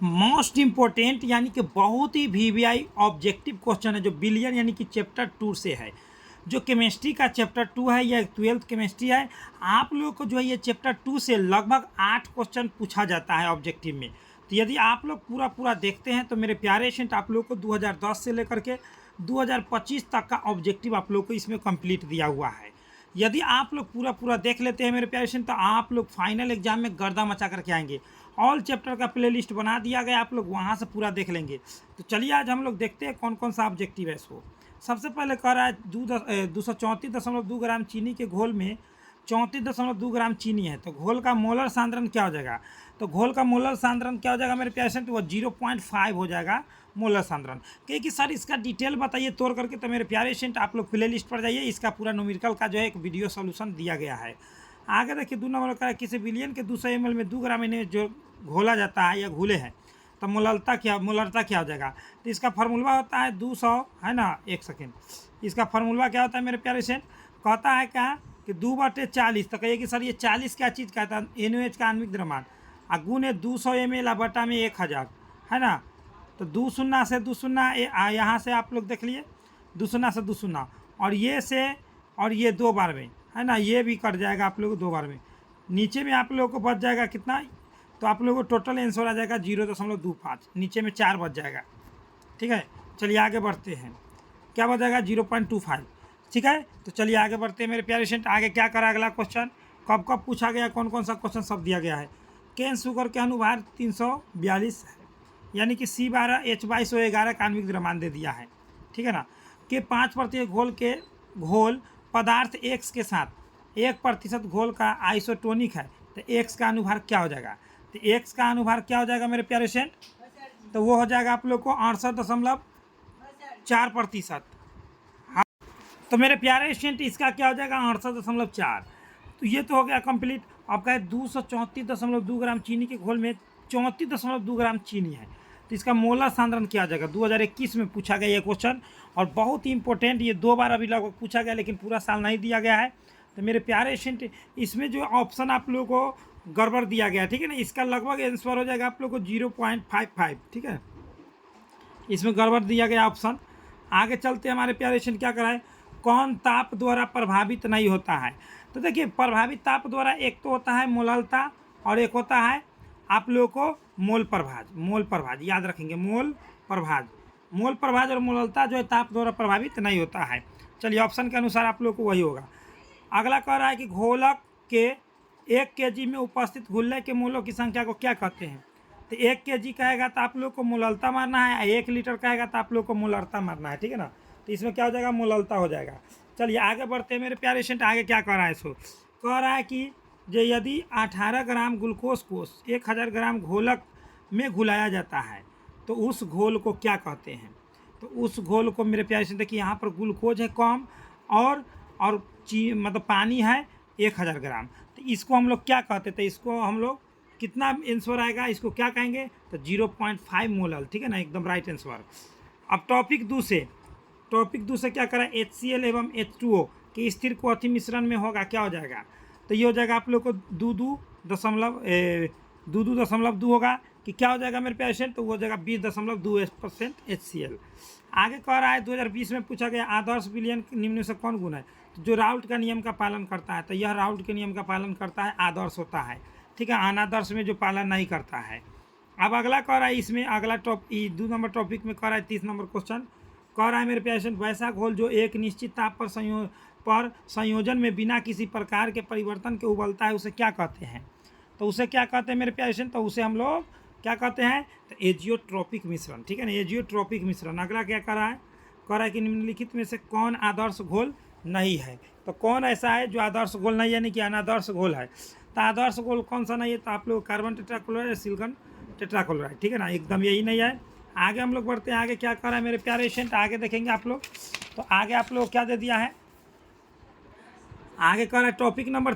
Most important यानी कि बहुत ही वीवीआई ऑब्जेक्टिव क्वेश्चन है जो बिलियन यानी कि चैप्टर 2 से है, जो केमिस्ट्री का चैप्टर 2 है या 12th केमिस्ट्री है। आप लोग को जो है ये चैप्टर 2 से लगभग 8 क्वेश्चन पूछा जाता है ऑब्जेक्टिव में। तो यदि आप लोग पूरा देखते हैं तो मेरे प्यारे स्टूडेंट आप लोग को 2010 से लेकर के 2025 तक का ऑब्जेक्टिव आप लोग को इसमें कंप्लीट दिया हुआ है। यदि आप लोग पूरा देख लेते हैं मेरे प्यारे स्टूडेंट तो आप लोग फाइनल एग्जाम में गर्दा मचा करके आएंगे। ऑल चैप्टर का प्लेलिस्ट बना दिया गया, आप लोग वहाँ से पूरा देख लेंगे। तो चलिए आज हम लोग देखते हैं कौन कौन सा ऑब्जेक्टिव है इसको। सबसे पहले कह रहा है 234.2 ग्राम चीनी के घोल में 34.2 ग्राम चीनी है, तो घोल का मोलर सांद्रण क्या हो जाएगा? तो घोल का मोलर सांद्रण क्या हो जाएगा मेरे प्यारे स्टूडेंट? वो 0.5 हो जाएगा मोलर सांद्रण। क्योंकि सर इसका डिटेल बताइए तोड़ करके, तो मेरे प्यारे स्टूडेंट आप लोग प्ले लिस्ट पर जाइए, इसका पूरा न्यूमेरिकल का जो है एक वीडियो सोल्यूशन दिया गया है। आगे देखिए 2 नंबर का है किसी विलियन के 200 ml में 2 ग्राम इन्हें जो घोला जाता है या घुले हैं तो मोलरता क्या हो जाएगा? तो इसका फार्मूला होता है 200, है ना, 1 सेकेंड। इसका फार्मूला क्या होता है मेरे प्यारे स्टूडेंट? कहता है क्या कि 2/40। तो कहिए कि सर ये 40 क्या चीज़ कहता है? NaOH का आणविक द्रव्यमान गुने 200 ml बटा में 1000, है ना। तो 2 शून्य से 2 शून्य यहाँ से आप लोग देख लिए 2 शून्य से 2 शून्य, और ये से और ये 2 बार में, है ना, ये भी कट जाएगा आप लोग 2 बार में। नीचे में आप लोगों को बच जाएगा कितना? तो आप लोगों को टोटल आंसर आ जाएगा 0.25, नीचे में 4 बच जाएगा। ठीक है, चलिए आगे बढ़ते हैं। क्या बच जाएगा? 0.25। ठीक है, तो चलिए आगे बढ़ते हैं मेरे प्यारे स्टूडेंट। आगे क्या करा अगला क्वेश्चन, कब कब पूछा गया, कौन कौन सा क्वेश्चन सब दिया गया है। केन शुगर के अनुभार 342 है, यानी कि C12H2211 का आणविक द्रव्यमान दे दिया है। ठीक है ना। कि 5% घोल पदार्थ X के साथ 1% घोल का आइसोटोनिक है, तो X का अनुभार क्या हो जाएगा? तो X का अनुभार क्या हो जाएगा मेरे प्यारे स्टूडेंट? तो वो हो जाएगा आप लोग को 68.4%। हाँ, तो मेरे प्यारे स्टूडेंट इसका क्या हो जाएगा? 68.4। तो ये तो हो गया कंप्लीट। अब कहे 234.2 ग्राम चीनी के घोल में 34.2 ग्राम चीनी है, तो इसका मोलर सांद्रण क्या आ जाएगा? 2021 में पूछा गया ये क्वेश्चन, और बहुत ही इंपॉर्टेंट, ये 2 बार अभी लगभग पूछा गया लेकिन पूरा साल नहीं दिया गया है। तो मेरे प्यारे स्टूडेंट इसमें जो ऑप्शन आप लोगों को गड़बड़ दिया गया, ठीक है ना, इसका लगभग आंसर हो जाएगा आप लोग को 0.55। ठीक है, इसमें गड़बड़ दिया गया ऑप्शन। आगे चलते हमारे प्यारे स्टूडेंट क्या कराए, कौन ताप द्वारा प्रभावित नहीं होता है? तो देखिए प्रभावित ताप द्वारा एक तो होता है मोललता और एक होता है आप लोगों को मोल प्रभाज याद रखेंगे। मोल प्रभाज और मोललता जो है ताप द्वारा प्रभावित नहीं होता है। चलिए ऑप्शन के अनुसार आप लोग को वही होगा। अगला कह रहा है कि घोलक के 1 kg में उपस्थित घुलने के मोलों की संख्या को क्या कहते हैं? तो 1 kg कहेगा तो आप लोग को मोललता मारना है, 1 लीटर कहेगा तो आप लोग को मोलरता मारना है। ठीक है ना, तो इसमें क्या हो जाएगा? मोललता हो जाएगा। चलिए आगे बढ़ते हैं मेरे प्यारे स्टूडेंट। आगे क्या कह रहा है इसको? कह रहा है कि जो यदि 18 ग्राम ग्लूकोज को 1000 ग्राम घोलक में घुलाया जाता है तो उस घोल को क्या कहते हैं? तो उस घोल को मेरे प्यारे स्टूडेंट देखिए यहाँ पर ग्लूकोज है कम और मतलब पानी है 1000 ग्राम, तो इसको हम लोग क्या कहते थे? इसको हम लोग कितना आंसर आएगा? इसको क्या कहेंगे? तो 0.5 मोलल। ठीक है ना, एकदम राइट आंसर। अब टॉपिक 2 से क्या करा? HCl एवं H2O के स्थिर को अति मिश्रण में होगा, क्या हो जाएगा? तो ये हो जाएगा आप लोग को 2.2 होगा कि क्या हो जाएगा मेरे प्यारे स्टूडेंट? तो वो हो जाएगा 20.2% HCl। आगे कह रहा है 2020 में पूछा गया आदर्श विलयन निम्न से कौन गुण है? तो जो राउल्ट का नियम का पालन करता है, तो यह राउल्ट के नियम का पालन करता है, आदर्श होता है। ठीक है, अनादर्श में जो पालन नहीं करता है। अब अगला कह रहा है इसमें अगला 2 नंबर टॉपिक में कह रहा है 30 नंबर क्वेश्चन कह रहा है मेरे प्यारे स्टूडेंट, वैसा घोल जो एक निश्चित ताप पर संयोजन में बिना किसी प्रकार के परिवर्तन के उबलता है उसे क्या कहते हैं? तो उसे क्या कहते हैं मेरे प्यारे स्टूडेंट? तो उसे हम लोग क्या कहते हैं? तो एजियोट्रोपिक मिश्रण। ठीक है ना, एजियोट्रोपिक मिश्रण। अगला क्या कर रहा है? कह रहा है कि निम्नलिखित में से कौन आदर्श घोल नहीं है? तो कौन ऐसा है जो आदर्श घोल नहीं है, यानी कि अनादर्श घोल है? तो आदर्श घोल कौन सा नहीं है? तो आप लोग कार्बन टेट्राक्लोराइड या सिलिकॉन टेट्राक्लोराइड। ठीक है ना, एकदम यही नहीं है। आगे हम लोग बढ़ते हैं। आगे क्या कर रहा है मेरे प्यारे स्टूडेंट? आगे देखेंगे आप लोग। तो आगे आप लोग क्या दे दिया है? आगे कह रहा है टॉपिक नंबर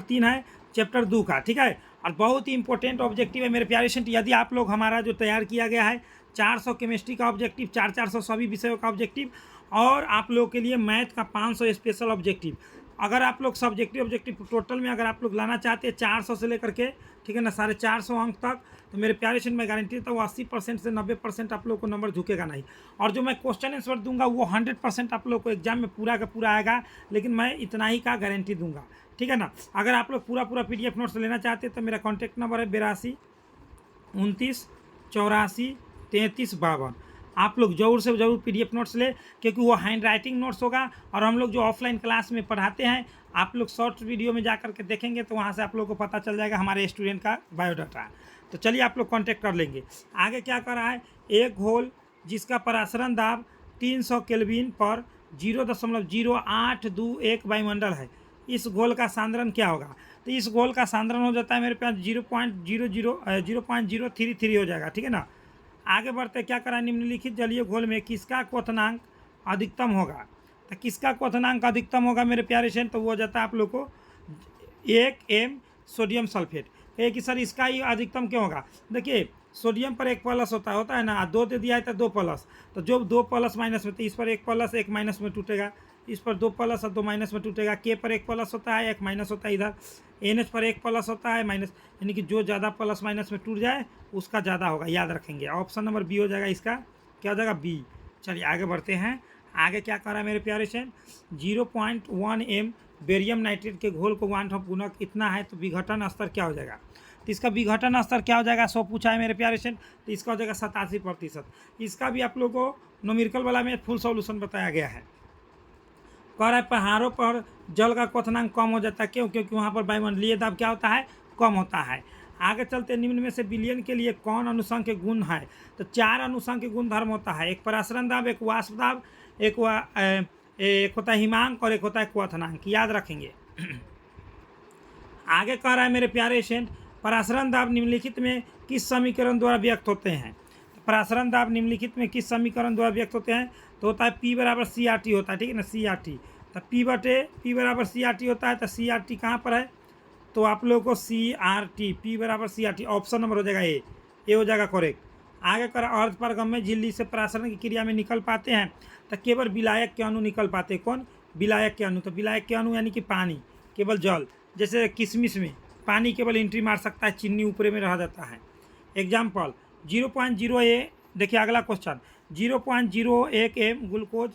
3 है चैप्टर 2 का। ठीक है, और बहुत ही इंपॉर्टेंट ऑब्जेक्टिव है मेरे प्यारे स्टूडेंट। यदि आप लोग हमारा जो तैयार किया गया है 400 केमिस्ट्री का ऑब्जेक्टिव, 400 सभी विषयों का ऑब्जेक्टिव, और आप लोग के लिए मैथ का 500 स्पेशल ऑब्जेक्टिव, अगर आप लोग सब्जेक्टिव ऑब्जेक्टिव टोटल में अगर आप लोग लाना चाहते हैं 400 से लेकर के, ठीक है ना, 450 अंक तक, तो मेरे प्यारे स्टूडेंट मैं गारंटी देता हूँ 80% से 90% आप लोग को नंबर झुकेगा नहीं। और जो मैं क्वेश्चन आंसर दूंगा वो 100% आप लोग को एग्जाम में पूरा का पूरा आएगा, लेकिन मैं इतना ही का गारंटी दूंगा, ठीक है ना। अगर आप लोग पूरा PDF नोट्स लेना चाहते हैं तो मेरा कॉन्टैक्ट नंबर है 82 29 84 33 52। आप लोग ज़रूर से ज़रूर PDF नोट्स ले, क्योंकि वो हैंड राइटिंग नोट्स होगा। और हम लोग जो ऑफलाइन क्लास में पढ़ाते हैं, आप लोग शॉर्ट वीडियो में जा करके देखेंगे तो वहाँ से आप लोग को पता चल जाएगा हमारे स्टूडेंट का बायोडाटा। तो चलिए आप लोग कांटेक्ट कर लेंगे। आगे क्या कर रहा है, एक घोल जिसका परासरण दाब 300 केल्विन पर 0.0821 वायुमंडल है, इस घोल का सांद्रण क्या होगा। तो इस घोल का सांद्रण हो जाता है मेरे पास 0.33 हो जाएगा, ठीक है ना। आगे बढ़ते क्या करा, निम्नलिखित जलीय घोल में किसका क्वथनांक अधिकतम होगा। तो किसका क्वथनांक अधिकतम होगा मेरे प्यारे से, तो वो हो जाता है आप लोग को 1 m सोडियम सल्फेट। कहे कि सर इसका ही अधिकतम क्यों होगा। देखिए सोडियम पर 1 प्लस होता है ना, 2 दे दिया है तो 2 प्लस, तो जो 2 प्लस माइनस में, तो इस पर 1 प्लस 1 माइनस में टूटेगा, इस पर 2 प्लस और 2 माइनस में टूटेगा। के पर 1 प्लस होता है 1 माइनस होता है इधर, NH पर 1 प्लस होता है माइनस, यानी कि जो ज़्यादा प्लस माइनस में टूट जाए उसका ज़्यादा होगा, याद रखेंगे। ऑप्शन नंबर बी हो जाएगा, इसका क्या हो जाएगा, बी। चलिए आगे बढ़ते हैं। आगे क्या कर रहा है मेरे प्यारे से, 0.1 m बेरियम नाइट्रेट के घोल को 1/2 गुणक इतना है, तो विघटन स्तर क्या हो जाएगा। तो इसका विघटन स्तर क्या हो जाएगा, 100 पूछा है मेरे प्यारे से, तो इसका हो जाएगा 87%। इसका भी आप लोगों को न्यूमेरिकल वाला में फुल सॉल्यूशन बताया गया है। कह रहा है पहाड़ों पर जल का क्वथनांक कम हो जाता है, क्यों, क्योंकि वहाँ पर वायुमंडलीय दाब क्या होता है, कम होता है। आगे चलते, निम्न में से विलयन के लिए कौन अनुसंख्य गुण है। तो 4 अनुसंख्य गुण धर्म होता है, एक परासरण दाब, एक वाष्प दाब, एक होता है हिमांक और एक होता है क्वथनांक, याद रखेंगे। आगे कह रहा है मेरे प्यारे स्टूडेंट, परासरण दाब निम्नलिखित में किस समीकरण द्वारा व्यक्त होते हैं। तो परासरण दाब निम्नलिखित में किस समीकरण द्वारा व्यक्त होते हैं, तो होता है P बराबर CRT होता है, ठीक है ना, CRT। तो P बराबर CRT होता है, तो CRT कहाँ पर है, तो आप लोगों को CRT, P बराबर CRT, ऑप्शन नंबर हो जाएगा ए हो जाएगा करेक्ट। आगे कर, अर्ध पारगम्य झिल्ली से परासरण की क्रिया में निकल पाते हैं, तो केवल विलायक के अणु निकल पाते हैं। कौन, विलायक के अणु। तो विलायक के अणु यानी कि पानी, केवल जल, जैसे किशमिश में पानी केवल एंट्री मार सकता है, चीनी ऊपरे में रह जाता है। एग्जाम्पल 0.0 देखिए अगला क्वेश्चन, 0.01 m ग्लूकोज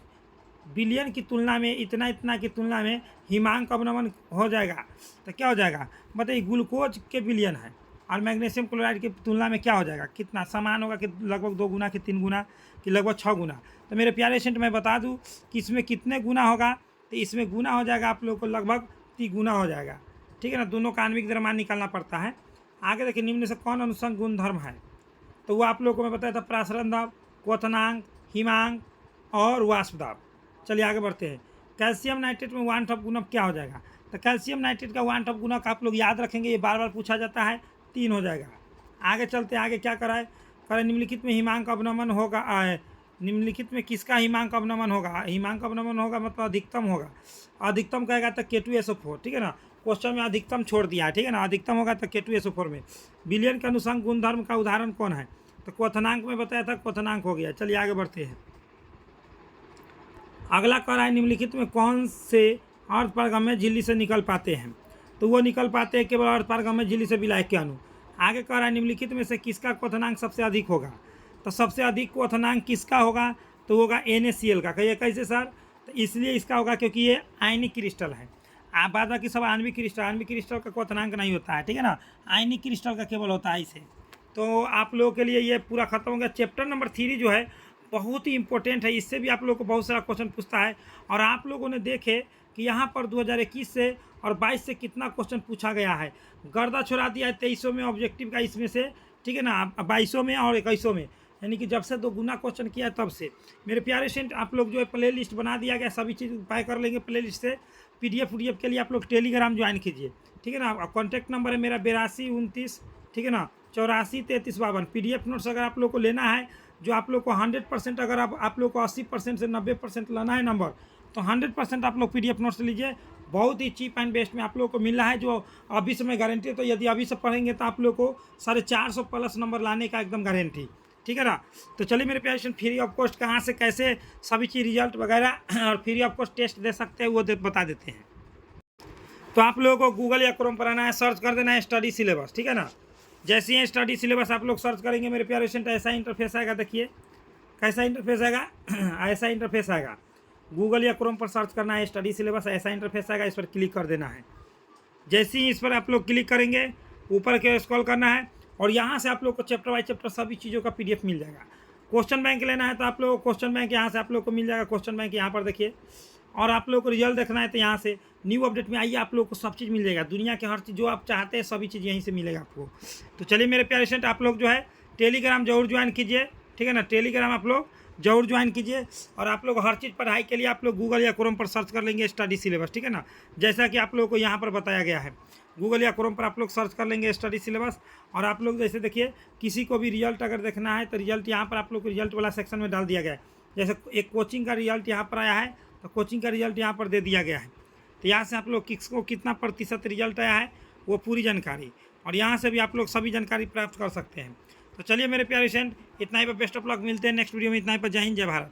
बिलियन की तुलना में, इतना की तुलना में हिमांक अवनमन हो जाएगा, तो क्या हो जाएगा बताइए। ग्लूकोज के बिलियन है और मैग्नीशियम क्लोराइड की तुलना में क्या हो जाएगा, कितना समान होगा, कि लगभग 2 गुना कि 3 गुना कि लगभग 6 गुना। तो मेरे प्यारे स्टूडेंट मैं बता दूं कि इसमें कितने गुना होगा, तो इसमें गुना हो जाएगा आप लोग को लगभग 3 गुना हो जाएगा, ठीक है ना। दोनों का आणविक द्रव्यमान निकालना पड़ता है। आगे देखिए, निम्न से कौन अनुसंग गुण धर्म है, तो वो आप लोगों को मैं बताया था, परासरण दाब, क्वथनांक, हिमांक और वाष्प दाब। चलिए आगे बढ़ते हैं। कैल्शियम नाइट्रेट में 1/2 गुणक क्या हो जाएगा। तो कैल्शियम नाइट्रेट का 1/2 गुणक आप लोग याद रखेंगे, ये बार बार पूछा जाता है, 3 हो जाएगा। आगे चलते, आगे क्या कराए, करे निम्नलिखित में हिमांक अवनमन होगा, निम्नलिखित में किसका हिमांक अवनमन होगा। हिमांक अवनमन होगा मतलब अधिकतम होगा, अधिकतम कहेगा तो K2SO4, ठीक है ना। क्वेश्चन में अधिकतम छोड़ दिया है, ठीक है ना, अधिकतम होगा तो K2SO4 में। विलयन के अनुसंग गुणधर्म का उदाहरण कौन है, तो क्वथनांक में बताया था, क्वथनांक हो गया। चलिए आगे बढ़ते हैं। अगला कह रहा है, निम्नलिखित में कौन से अर्ध पारगम्य झिल्ली से निकल पाते हैं, तो वो निकल पाते हैं केवल अर्ध पारगम्य झिल्ली से विलायक के अणु। आगे कह रहा है, निम्नलिखित में से किसका क्वथनांक सबसे अधिक होगा। तो सबसे अधिक क्वथनांक किसका होगा, तो होगा NaCl का। कहिए कैसे सर, तो इसलिए इसका होगा क्योंकि ये आयनिक क्रिस्टल है। आप बाद बाकी सब आणविक क्रिस्टल का क्वथनांक नहीं होता है, ठीक है ना, आयनिक क्रिस्टल का केवल होता है इसे। तो आप लोगों के लिए ये पूरा खत्म हो गया। चैप्टर नंबर 3 जो है बहुत ही इंपॉर्टेंट है, इससे भी आप लोग को बहुत सारा क्वेश्चन पूछता है। और आप लोगों ने देखे कि यहाँ पर 2021 से और 22 से कितना क्वेश्चन पूछा गया है, गर्दा छोड़ा दिया है 2300 में ऑब्जेक्टिव का इसमें से, ठीक है ना, 2200 में और 2100 में, यानी कि जब से 2 गुना क्वेश्चन किया है तब से। मेरे प्यारे स्टूडेंट, आप लोग जो है प्ले लिस्ट बना दिया गया, सभी चीज़ उपाय कर लेंगे प्ले लिस्ट से। PDF के लिए आप लोग टेलीग्राम ज्वाइन कीजिए, ठीक है ना। कॉन्टैक्ट नंबर है मेरा 82 29, ठीक है ना, 84 33 52। PDF नोट्स अगर आप लोग को लेना है, जो आप लोग को 100%, अगर आप लोग को 80% से 90% लाना है नंबर, तो 100% आप लोग PDF नोट्स लीजिए। बहुत ही चीप एंड बेस्ट में आप लोग को मिल रहा है, जो अभी से मैं गारंटी है। तो यदि अभी से पढ़ेंगे तो आप लोग को 450 प्लस नंबर लाने का एकदम गारंटी, ठीक है ना। तो चलिए मेरे प्यारे स्टूडेंट, फ्री ऑफ कॉस्ट कहाँ से कैसे सभी चीज़ रिजल्ट वगैरह और फ्री ऑफ कॉस्ट टेस्ट दे सकते हैं वो बता देते हैं। तो आप लोगों को गूगल या क्रोम पर आना है, सर्च कर देना है स्टडी सिलेबस, ठीक है ना। जैसे ही स्टडी सिलेबस आप लोग सर्च करेंगे मेरे प्यारे स्टूडेंट, ऐसा इंटरफेस आएगा। देखिए कैसा इंटरफेस आएगा, ऐसा इंटरफेस आएगा। गूगल या क्रोम पर सर्च करना है स्टडी सिलेबस, ऐसा इंटरफेस आएगा, इस पर क्लिक कर देना है। जैसे ही इस पर आप लोग क्लिक करेंगे ऊपर के स्क्रॉल करना है और यहाँ से आप लोग को चैप्टर बाई चैप्टर सभी चीज़ों का PDF मिल जाएगा। क्वेश्चन बैंक लेना है तो आप लोग को क्वेश्चन बैंक यहाँ से आप लोग को मिल जाएगा। क्वेश्चन बैंक यहाँ पर देखिए, और आप लोग को रिजल्ट देखना है तो यहाँ से न्यू अपडेट में आइए, आप लोग को सब चीज़ मिल जाएगा। दुनिया के हर चीज़ जो आप चाहते हैं सभी चीज़ यहीं से मिलेगा आपको। तो चलिए मेरे प्यारे स्टूडेंट, आप लोग जो है टेलीग्राम जरूर ज्वाइन कीजिए, ठीक है ना। टेलीग्राम आप लोग जरूर ज्वाइन कीजिए और आप लोग हर चीज़ पढ़ाई के लिए आप लोग गूगल या क्रोम पर सर्च कर लेंगे स्टडी सिलेबस, ठीक है ना। जैसा कि आप लोगों को यहाँ पर बताया गया है, गूगल या क्रोम पर आप लोग सर्च कर लेंगे स्टडी सिलेबस। और आप लोग जैसे देखिए किसी को भी रिजल्ट अगर देखना है तो रिजल्ट यहाँ पर आप लोग को रिजल्ट वाला सेक्शन में डाल दिया गया है। जैसे एक कोचिंग का रिजल्ट यहाँ पर आया है तो कोचिंग का रिजल्ट यहाँ पर दे दिया गया है। तो यहाँ से आप लोग किसको कितना प्रतिशत रिजल्ट आया है वो पूरी जानकारी, और यहाँ से भी आप लोग सभी जानकारी प्राप्त कर सकते हैं। तो चलिए मेरे प्यारे स्टूडेंट, इतना ही पर बेस्ट ऑफ लक, मिलते हैं नेक्स्ट वीडियो में। इतना ही पर, जय हिंद जय भारत।